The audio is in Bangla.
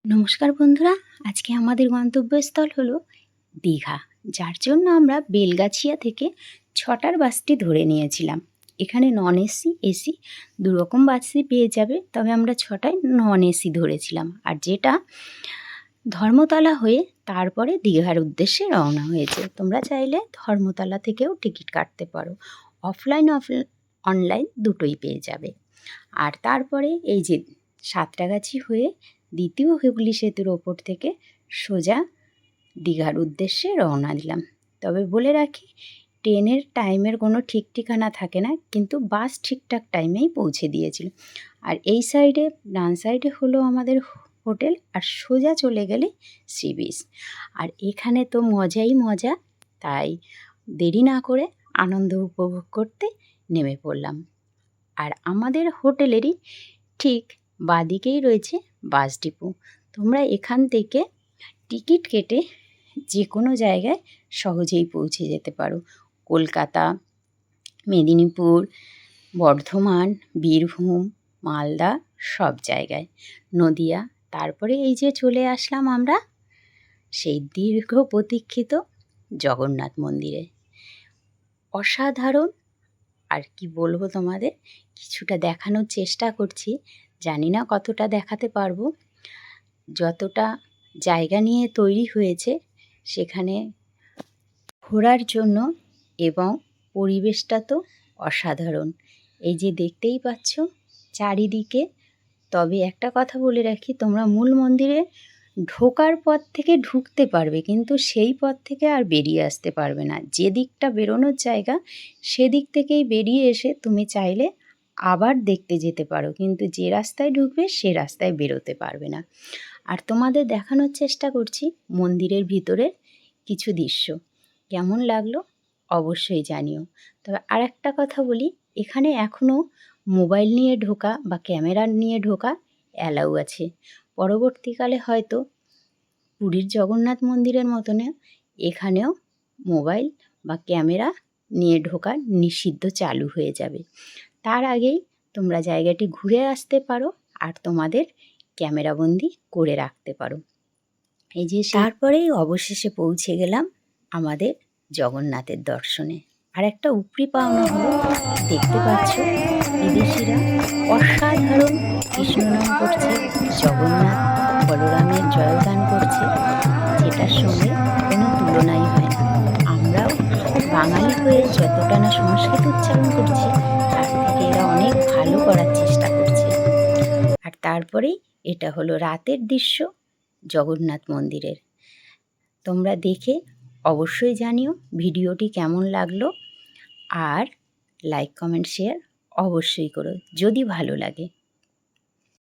নমস্কার বন্ধুরা, আজকে আমাদের গন্তব্যস্থল হলো দীঘা, যার জন্য আমরা বেলগাছিয়া থেকে 6টার বাসটি ধরে নিয়েছিলাম। এখানে নন এসি, এসি দুরকম বাসই পেয়ে যাবে, তবে আমরা 6টায় নন এসি ধরেছিলাম। আর যেটা ধর্মতলা হয়ে তারপরে দীঘার উদ্দেশ্যে রওনা হয়েছে। তোমরা চাইলে ধর্মতলা থেকেও টিকিট কাটতে পারো, অফলাইন অনলাইন দুটোই পেয়ে যাবে। আর তারপরে এই যে সাঁতরাগাছি হয়ে দ্বিতীয় হুগলি সেতুর ওপর থেকে সোজা দীঘার উদ্দেশ্যে রওনা দিলাম। তবে বলে রাখি, ট্রেনের টাইমের কোনো ঠিক ঠিকানা থাকে না, কিন্তু বাস ঠিকঠাক টাইমেই পৌঁছে দিয়েছিল। আর এই সাইডে ডান সাইডে হলো আমাদের হোটেল, আর সোজা চলে গেলে সি বিচ। আর এখানে তো মজাই মজা, তাই দেরি না করে আনন্দ উপভোগ করতে নেমে পড়লাম। আর আমাদের হোটেলেরই ঠিক বাদিকেই রয়েছে বাস ডিপো। তোমরা এখান থেকে টিকিট কেটে যে কোনো জায়গায় সহজেই পৌঁছে যেতে পারো। কলকাতা, মেদিনীপুর, বর্ধমান, বীরভূম, মালদা, সব জায়গায়, নদিয়া। তারপরে এই যে চলে আসলাম আমরা সেই দীর্ঘ প্রতীক্ষিত জগন্নাথ মন্দিরে। অসাধারণ, আর কি বলবো তোমাদের, কিছুটা দেখানোর চেষ্টা করছি, জানি না কতটা দেখাতে পারবো। যতটা জায়গা নিয়ে তৈরি হয়েছে সেখানে ঘোরার জন্য, এবং পরিবেশটা তো অসাধারণ। এই যে দেখতেই পাচ্ছ চারিদিকে। তবে একটা কথা বলে রাখি, তোমরা মূল মন্দিরে ঢোকার পথ থেকে ঢুকতে পারবে, কিন্তু সেই পথ থেকে আর বেরিয়ে আসতে পারবে না। যে দিকটা বেরোনোর জায়গা সেদিক থেকেই বেরিয়ে এসে তুমি চাইলে আবার দেখতে যেতে পারো, কিন্তু যে রাস্তায় ঢুকবে সে রাস্তায় বেরোতে পারবে না। আর তোমাদের দেখানোর চেষ্টা করছি মন্দিরের ভিতরের কিছু দৃশ্য। কেমন লাগলো অবশ্যই জানিও। তবে আর একটা কথা বলি, এখানে এখনও মোবাইল নিয়ে ঢোকা বা ক্যামেরা নিয়ে ঢোকা অ্যালাউ আছে। পরবর্তীকালে হয়তো পুরীর জগন্নাথ মন্দিরের মতনে এখানেও মোবাইল বা ক্যামেরা নিয়ে ঢোকা নিষিদ্ধ চালু হয়ে যাবে। তার আগেই তোমরা জায়গাটি ঘুরে আসতে পারো আর তোমাদের ক্যামেরাবন্দি করে রাখতে পারো। এই যে তারপরেই অবশেষে পৌঁছে গেলাম আমাদের জগন্নাথের দর্শনে। আর একটা উপরি পাওনা হলো, দেখতে পাচ্ছ বিদেশিরা অসাধারণ কৃষ্ণনাম করছে, জগন্নাথ বলরামের জয়গান করছে, যেটার সঙ্গে কোনো তুলনাই হয় না। আমরাও বাঙালি হয়ে যতটা না সংস্কৃত উচ্চারণ করছি, তার থেকে এরা অনেক ভালো করার চেষ্টা করছে। আর তারপরেই এটা হলো রাতের দৃশ্য জগন্নাথ মন্দিরের। তোমরা দেখে অবশ্যই জানিও ভিডিওটি কেমন লাগলো, আর লাইক কমেন্ট শেয়ার অবশ্যই করো যদি ভালো লাগে।